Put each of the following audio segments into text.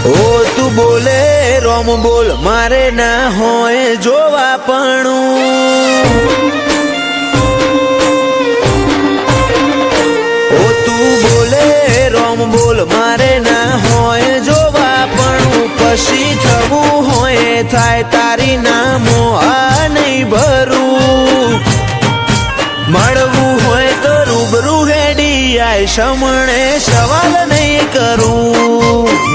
ઓ તું બોલે રોમ બોલ મારે ના હોય જોવા પણ ઓ તું બોલે રોમ બોલ મારે ના હોય જોવા પણ પછી થવું હોય થાય તારી નામો આ નહીં ભરું મળવું હોય તો રૂબરૂ હેડી આય સમણે સવાલ નહીં કરું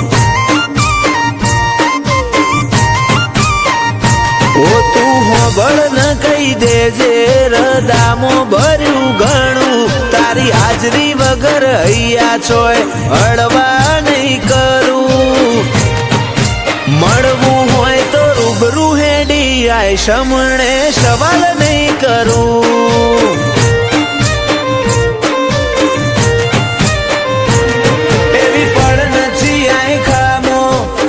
ઓ તું હોબળ ન કહી દેજે રદામો ભર્યું ઘણું તારી હાજરી વગર હૈયા છોય હળવા નહીં કરું મળવું હોય તો રૂબરૂ હેડી આય સમણે સવાલ નહીં કરું એવી પડ નથી આય ખામો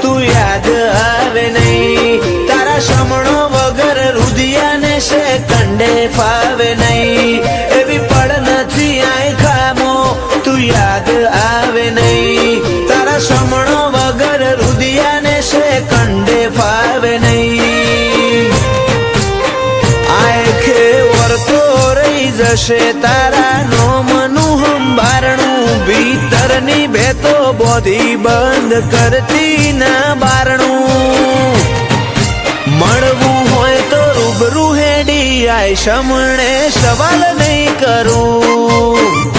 તું યાદ આવે નહીં તારા સમણો વગર રુધિયાને છે કંડે ફાવે નહીં એવી પડ નથી આય ખામો તું યાદ આવે નહીં તારા સમણો વગર રુધિયાને છે કંડે ફાવે નહીં આખે વર્તો રહી જશે તારા નોમનું હંબારણું ભીતરની ભેતો બોધી બંધ કરતી ના બારણું મળવું હોય તો રૂબરૂ હેડી આય સમણે સવાલ નહીં કરું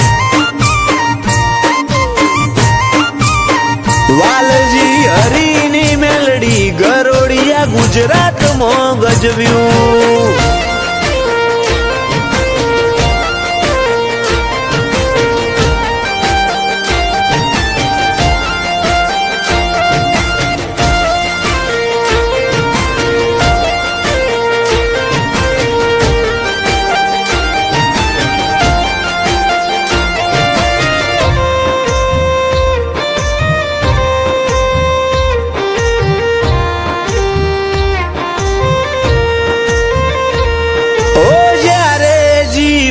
વાલજી હરીની મેલડી ગરોડિયા ગુજરાતમાં ગજવ્યું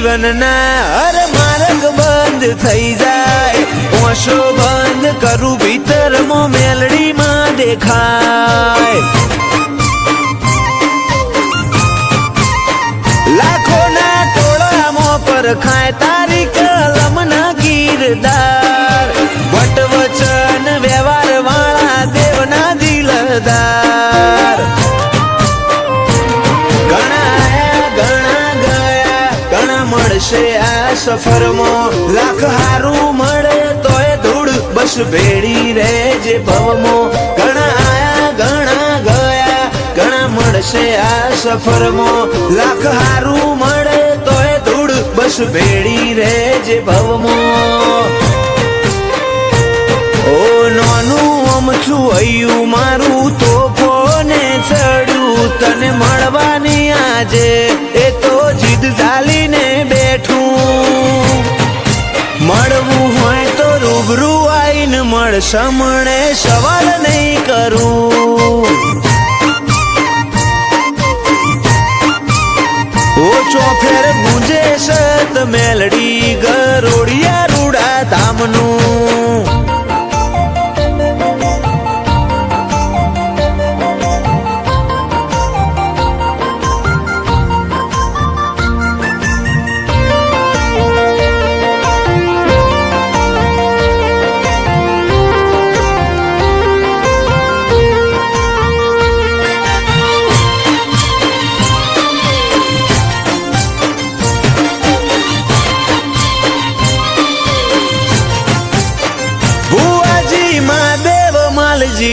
જીવનના હર માર્ગ બંધ થઈ જાય ઓશો બંધ કરું ભીતરમાં મેલડીમાં દેખાય લાખોના ટોળામાં પરખાય તારી કલમના ગીરદાર વટવચન વ્યવહાર વાળા દેવના દિલદાર મળશે આ સફરમાં લાખ હારું મળે તોય ધૂળ બસ ભેડી રહેજે ભવમાં ઘણા આયા ઘણા ગયા ઘણા મળશે આ સફરમાં લાખ હારું મળે તોય ધૂળ બસ ભેડી રહેજે ભવમાં ઓ નાનું અમથું હૈયું મારું તોફોને ચડ્યું તને મળવાની આજે એ તો જીદ ઝાલીને બેઠું મળવું હોય તો રૂબરૂ આઈને મળ સમણે સવાલ નહીં કરું ઓછો ફેર ગુંજે સત મેલડી ગરોડિયા રૂડા ધામનું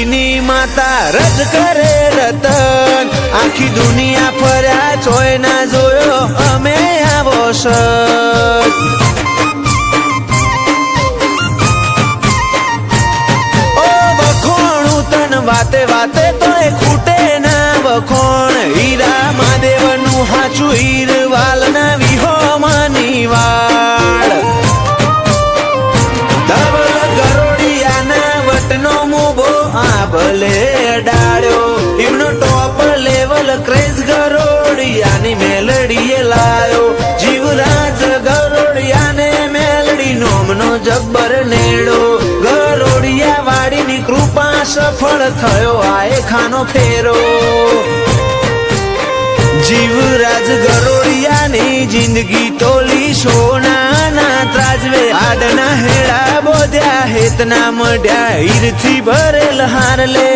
ની માતા રજ કરે રતન આખી દુનિયા ફર્યા ચોય ના જોયો અમે આવો સત ઓ વખોણું તન વાતે વાતે તોય ખૂટે ના વખોણ હીરા મહાદેવનું હાચું હીર વાલ ના વિહો માની વાળ ભલે ડાળ્યો એમનો ટોપ લેવલ ક્રેઝ ગરોડિયાની મેલડીએ લાયો જીવરાજ ગરોડિયાને મેલડી નોમનો જબ્બર નેડો ગરોડિયા વાડીની કૃપા સફળ થયો આય ખાનો ફેરો જીવરાજ ગરોડિયાની જિંદગી તોલી સોનાના ત્રાજવે આડના હેડા બોધ્યા હેતના મઢ્યા હીરથી ભરેલ હારલે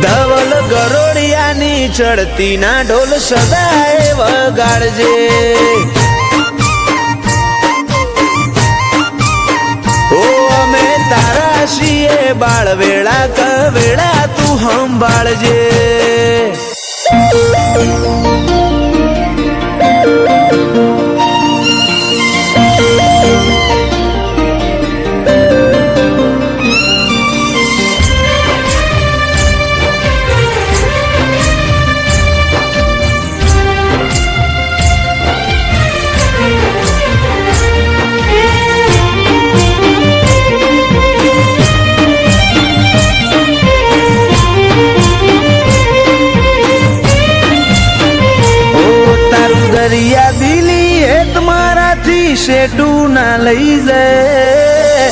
ધવલ ગરોડિયાની ચડતી ના ઢોલ સદાય વગાડજે ઓ અમે તારા છીએ બાળ વેળા કવેળા તું સંભાળજે દરિયા દિલી હે તમારાથી શેટું ના લઈ જાય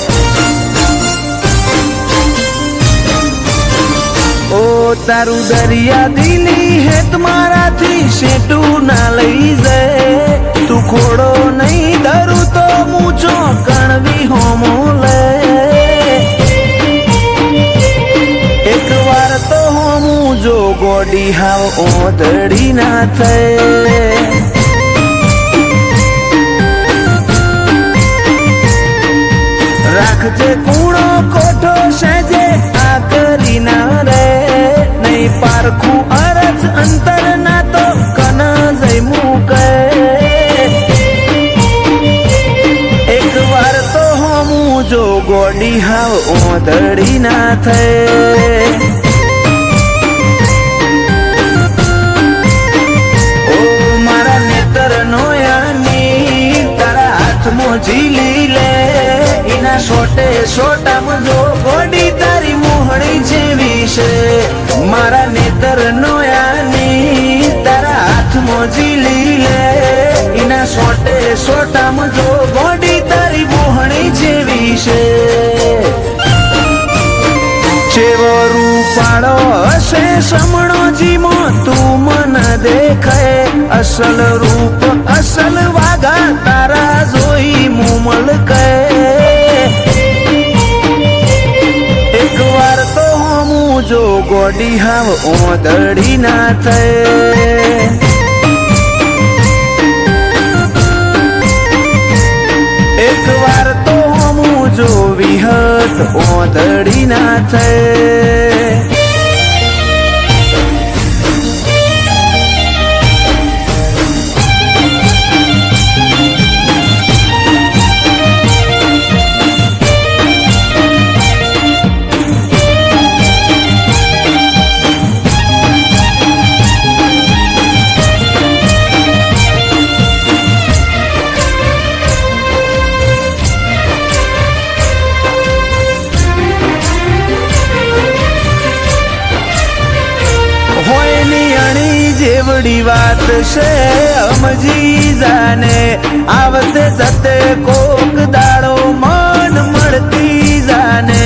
ઓ તારું દરિયા દિલી હે તમારાથી શેટું ના લઈ જાય તું ખોડો નહીં ધરું તો મૂચો કણવી હોમો લે એક વાર તો હોમું જો ગોડી હાવ ઓધડી ના થાય રાખજે કૂણો કોઠો સજે આ કરી ના રે નહીં પારખું અરજ અંતર ના તો કન જઈ મૂકે એક વાર તો હોમું જો ગોડી હાવ ઓધડી ના થાય ઓ મારા નેતર નો યાની તારા હાથમાં ઝીલી લે સોટે સોટામાં જો ગોડી તારી મોહણી જેવી છે મારા નેતર નો યાની તારા હાથમાં ઝીલી લે એના સોટે સોટામાં જો ગોડી તારી મોહણી જેવી છે ચેવો રૂપાળો હશે સમણો જીમો તું મન દેખાય અસલ રૂપ અસલ વાગા તારા જોઈ મુમલ કહે એક વાર તો હોમું જો ગોડી હાવ ઓદડી ના થાય એક વાર તો હોમું જો વિહત ઓદડી ના થાય જેવડી વાત છે સમજી જાને આવતે જતે કોક દાડો મન મળતી જાને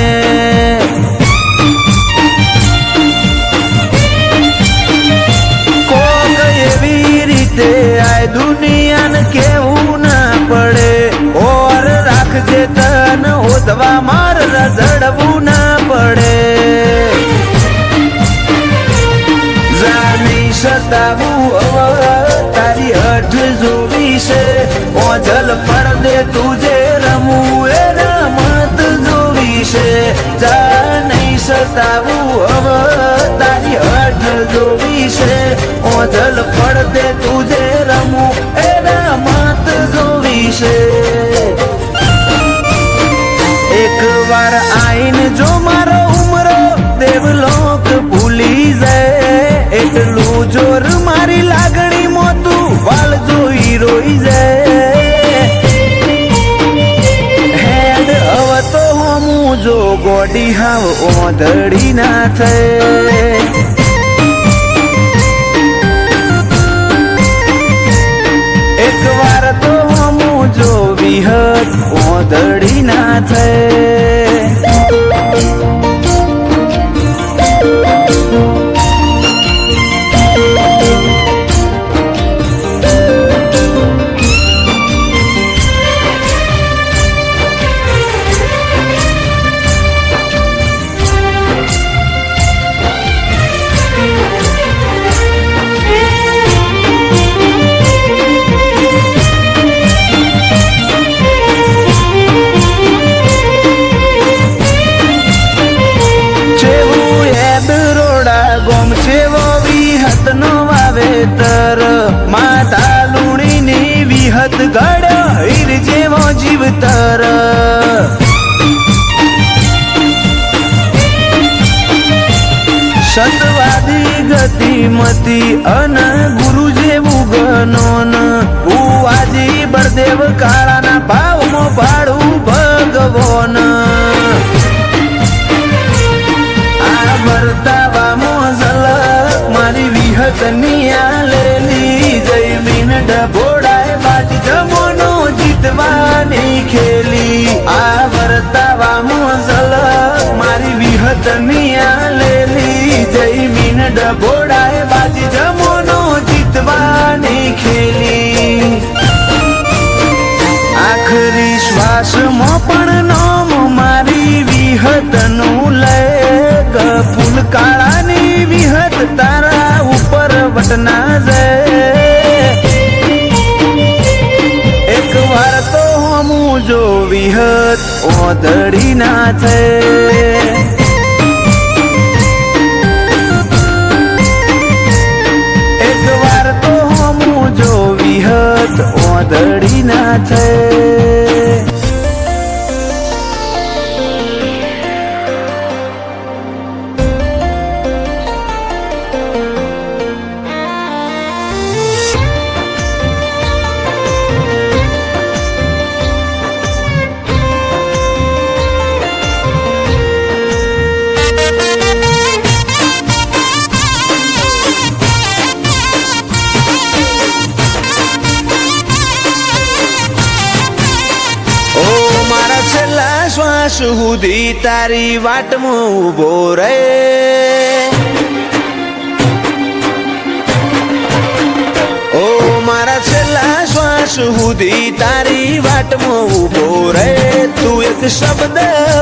કોક એવી રીતે આ દુનિયાને કેવું ના પડે ઓર રાખજે તન ઓધવા માર રઝડવું ના પડે સતાવું તારી હઠ જોવી છે ઓજલ પડદે તુજે રમવું એ રમત જોવી છે જા નહીં સતાવું તારી હઠ જોવી છે ઓજલ પડદે તુજે રમવું એ રમત જોવી છે એક વાર આઈન જો મારો ઉમરો દેવલોક ભૂલી જાય એટલું જોર મારી લાગણી મોતું વાળ જોઈ રોઈ જાય હેડ હવે તો હોમું જો ગોડી હાવ ઓધડી ના થાય એક વાર તો હોમું જો વિહત ઓધડી ના થાય ઉગતર સતવાદી ગતિમતી અન ગુરુ જેવું ગનોન ભુવાજી બળદેવ કાળાના ભાવમાં ભાડું ભગવાન આ વર્તાવામાં ઝલક મારી વિહતની આલેલી જયમીન ડભોડાય બાજી જમોનો જીતવાની ખેલી આ વર્તાવામાં ઝલક મારી વિહતની આલેલી જયમીન ડભોડાય બાજી જમોનો જીતવાની ખેલી આખરી શ્વાસમાં પણ નામ મારી વિહતનું લે ફૂલ કાળાની વિહત તારા ઉપર વટના જાય એક વાર તો હમું જો વિહત ઓદડી ના છે એક વાર તો હમું જો વિહત ઓદડી ના છે શ્વાસ સુધી તારી વાટમાં ઉભો રે ઓ મારા છેલ્લા શ્વાસ સુધી તારી વાટમાં ઉભો રે તું એક શબ્દ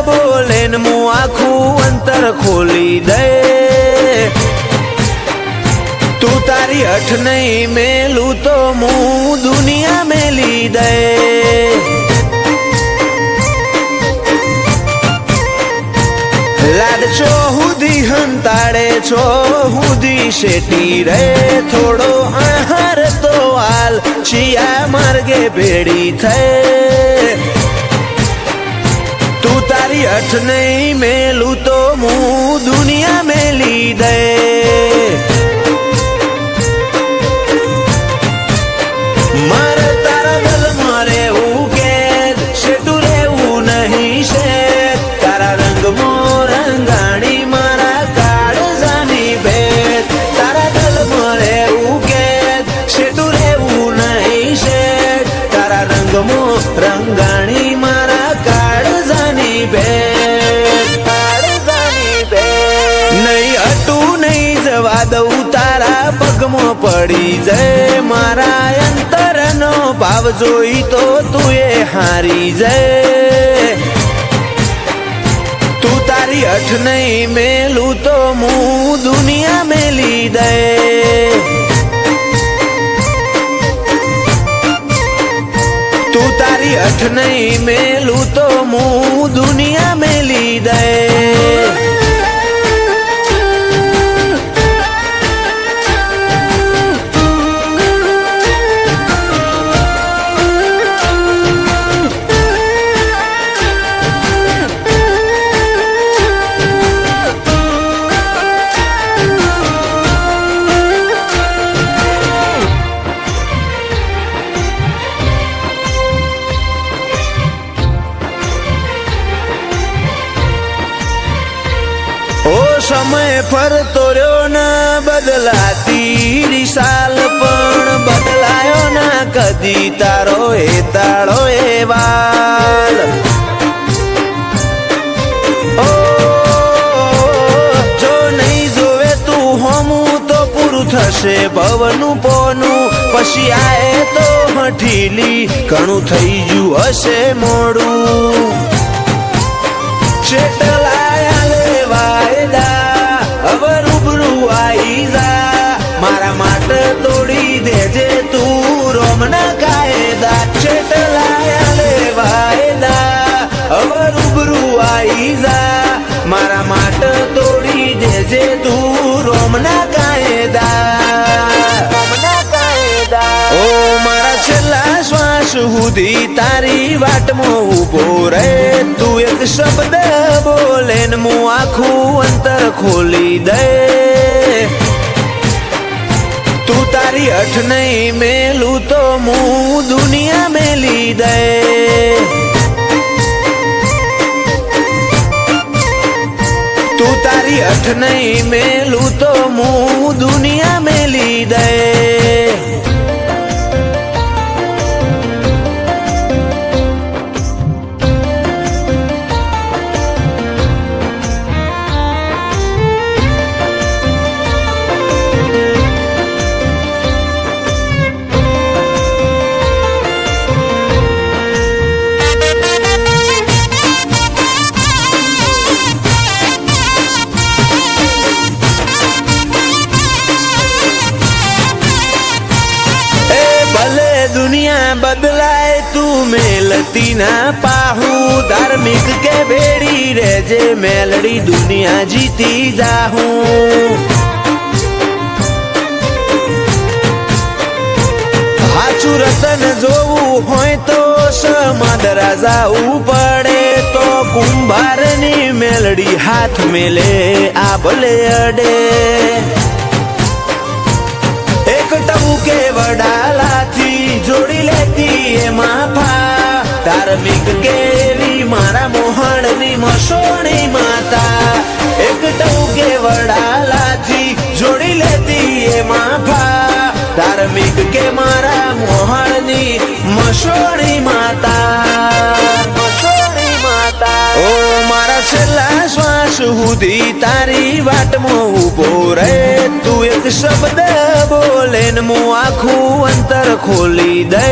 બોલે ને હું આખું અંતર ખોલી દે તું તારી અઠ નહીં મેલું તો હું દુનિયા મેલી દે લાડ છો હુદી હંતાડે છો હુદી શેટી રે થોડો આહાર તો હાલ છિયા માર્ગે ભેડી થઈ તું તારી અઠ નહીં મેલું તો હું દુનિયા મેલી દે મારે તારા દલમાં રહેવું કે શેટું રહેવું નહીં છે તારા રંગમાં રંગાણી મારા કાળજાની ભેટ નહીં હટું નહીં જવા દઉં તારા પગમાં પડી જાય મારા અંતરનો ભાવ જોઈ તો તું એ હારી જાય તું તારી અઠ નહીં મેલું તો હું દુનિયા મેલી દે તું તારી અઠ નહીં મેલું તો હું દુનિયા મેલી દે સમય ફરતો રહ્યો ના બદલાતી રિસાલ પણ બદલાયો ના કદી તારો એ તાળો એ વાલ ઓ જો નહીં જોવે તું હોમું તો પૂરું થશે ભવનું પોનું પછી આએ તો હઠીલી ઘણું થઈ ગયું હશે મોડું ચેટલાયા લેવાયદા હવે રૂબરૂ આઈ જા મારા માટે તોડી દેજે તું રોમના કાયદા ચેટલાયા લેવાયદા હવે રૂબરૂ આઈ જા મારા માટે તોડી દેજે તું રોમના કાયદા ઓ મારા છેલ્લા શ્વાસ સુધી તારી વાટમાં ઊભો રહે તું એક શબ્દ બોલે ને હું આખું અંતર ખોલી દે તું તારી અઠ નહીં મેલું તો હું દુનિયા મેલી દે તું તારી અઠ નહીં મેલું તો હું દુનિયા મેલી દે दुनिया बदलाए तू मेलती ना पाहू धार्मिक के बेड़ी रेजे मेलड़ी दुनिया जीती जाहूं हाचू रतन जोवू होय तो समादरा जाऊ पड़े तो कुंभार नी मेलड़ी हाथ मेले आ भले अडे एक टबू के वडाला थी जोड़ी लेती है माफा धार्मिक केवी मारा मोहन नी मसोणी माता एक टबू के वडाला थी जोड़ी लेती है माफा धार्मिक के मारा मोहन नी मसोणी माता ओ मारा छेल्ला श्वास સુધી તારી વાટમાં ઊભો રહે તું એક શબ્દ બોલે ને હું આખું અંતર ખોલી દે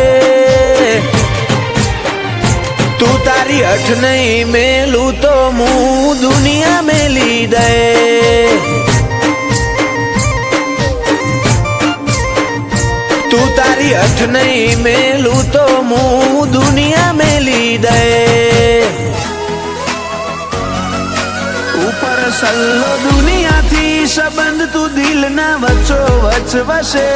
તું તારી અઠ નહીં મેલું તો હું દુનિયા મેલી દે તું તારી અઠ નહીં મેલું તો હું દુનિયા મેલી દે ઉપર સલ્લો દુનિયાથી સંબંધ તું દિલ ના વચ્ચો વચ વસે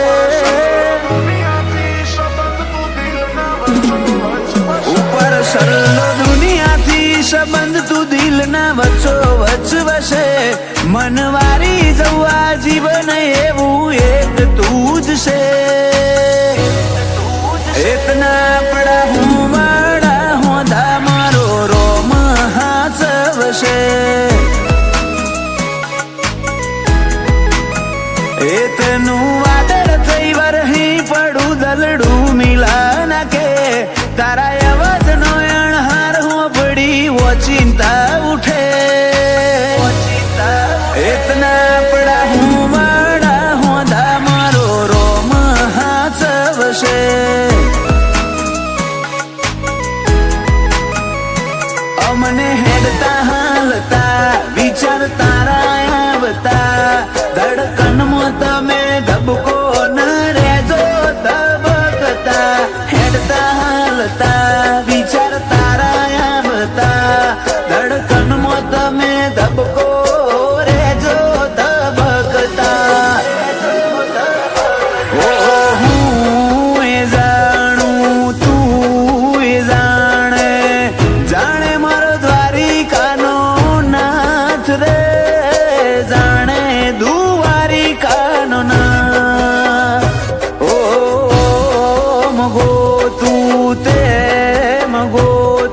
ઉપર સલ્લો દુનિયાથી સંબંધ તું દિલ ના વચ્ચો વચ વસે મનવારી જવા જીવન એવું એક તું જ છે એતના પડા હું વાડા હોદા મારો રોમ હાચવશે એતનું વાદળ થઈ વરહી પડું દલડું મિલા નાખે તારા અવાજ નો અણહાર હું પડી વો ચિંતા ઉઠે એતના પડા હું વાડા હોદા મારો રોમ હાચવશે અમને હેડતા હાલતા વિચાર તારા આવતા ધડકનમાં તમે ધબકો ન રેજો ધબકતા હેડતા હાલતા વિચાર તારા આવતા ધડકનમાં તમે ધબકો રેજો ધબકતા ઓ હું એ જાણું તું એ જાણે જાણે મારો દ્વારિકાનો નાથ રે જાણે દ્વારિકાનો નાથ ઓ મગો તું તે મગો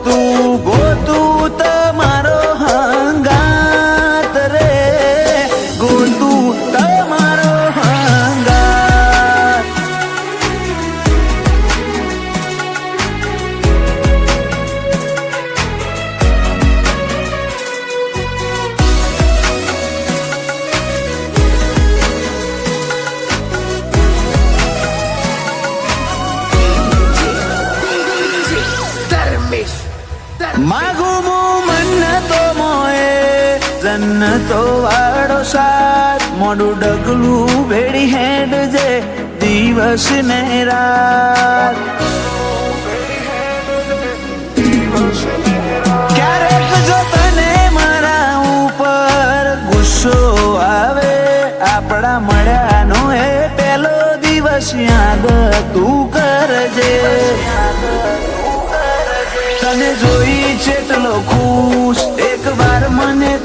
તું ગોતું તમારો હંગાત રે ગોતું તમારો હંગાત માગું હું મન્નતો મોએ જન્નતો વાળો સાથ મોડું ડગલું ભેડી હેડ જે દિવસ ને રાત ક્યારેક જો તને મારા ઉપર ગુસ્સો આવે આપણા મળ્યાનો એ પહેલો દિવસ યાદ તું કરજે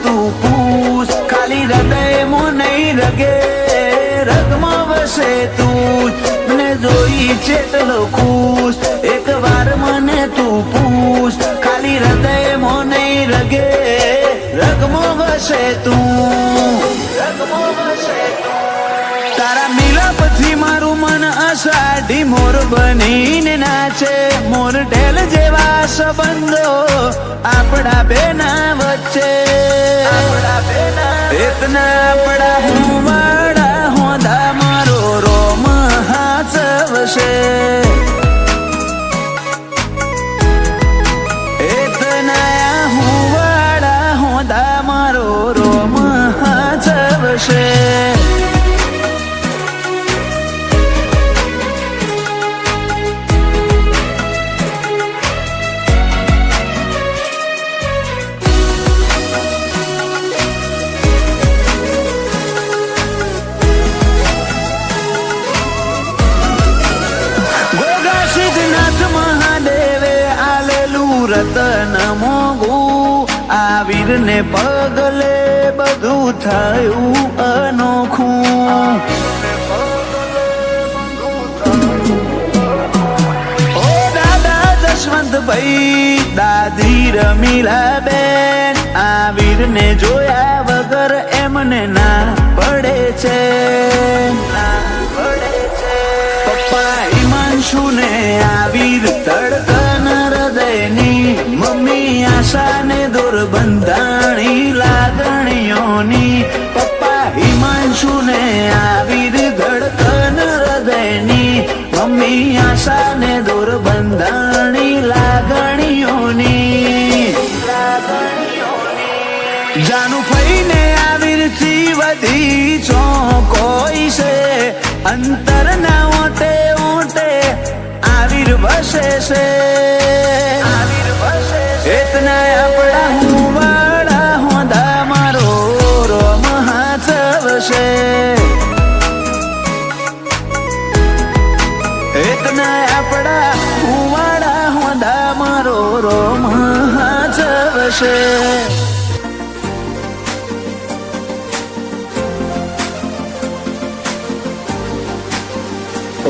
તું પૂછ, ખાલી હૃદયમાં નહીં રગે રગમાં વસે તું ને જોઈ ચેટલો ખુશ, એક વાર મને તું પૂછ, ખાલી હૃદયમાં નહીં રગે રગમાં વસે તું, રગમાં વસે તું. તારા મિલાપથી મારું મન અષાઢી મોર બનીને નાચે, મોર ઢેલ જેવા સંબંધો આપણા બેના વચ્ચે, એતના આપણા હું વાળા હોદા મારો રોમ હાચવશે, એતના હું વાળા હોદા મારો રોમ હાચવશે. મહાદેવે આલેલું રતન મોગું, આ વીરને પગલે બધું થયું અનોખું. ઓ દાદા જશવંતભાઈ, દાદી રમીલા બેન, આ વીરને જોયા વગર એમને ના પડે છે, ના પડે છે. પપ્પા હિમાંશુને આ વીર ધડકન હૃદયની, મમ્મી આશાને દૂર બંધાણી લાગણીઓની. પપ્પા હિમાંશુને આ વીર ધડકન હૃદયની, મમ્મી આશાને દૂર બંધાણી લાગણીઓની. જાનું ફઈને આ વીરથી વધી ચોકોઈ છે, અંતર ના ઓટે ઓટે આવીર વસે છે, આવીર વસે છે. એતના આપણા હું વાળા હોદા મારો રોમ હાચવશે, એતના આપણા હું વાળા હોદા મારો રોમ હાચવશે.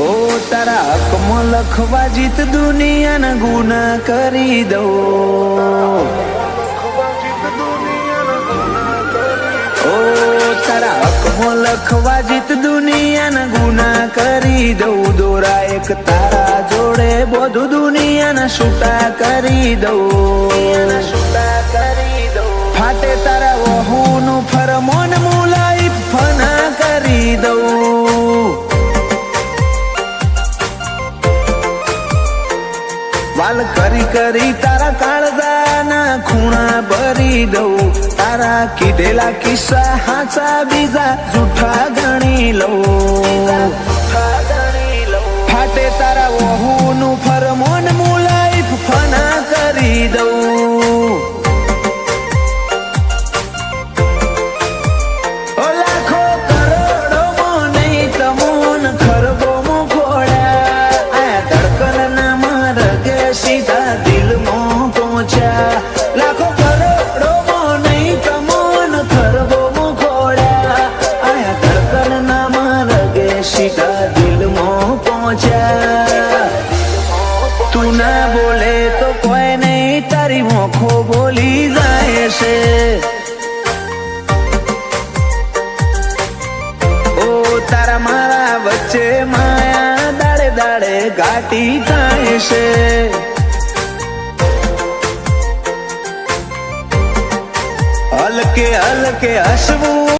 ઓ તારા હકમાં લખવા જીત દુનિયાના ગુના કરી દઉં, ઓ તારા હકમાં લખવા જીત દુનિયાના ગુના કરી દઉં. દોરા એક તારા જોડે બધું દુનિયાના છૂટા કરી દઉં, છૂટા કરી દઉં. ફાટે તારા વહુનું ફરમોન મુલાઈ ફના કરી દઉં, વાલ કરી કરી તારા કાળજાના ખૂણા ભરી દઉં. તારા કીધેલા કિસ્સા હાચા બીજા જૂઠા ગણી લઉં, ફાટે તારા વહુનું ફરમોન મુલાઈ ફના કરી દઉં. લાખો કરોડો માં નહીં તમોન ખરબો મોખોડ્યા, આ ધડકન સીધા દિલમાં પહોંચ્યા. લાખો કરોડો માં નહીં તમોન ખરબો મોખોડ્યા, આયા ધડકન ના માર્ગે સીધા દિલમાં પહોંચ્યા. તું ના બોલે તો કોઈ નહીં, તારી મોખો બોલી જાય છે. ઓ તારા મારા વચ્ચે માયા દાડે દાડે ઘાટી થાય છે. હલકે હલકે હસવું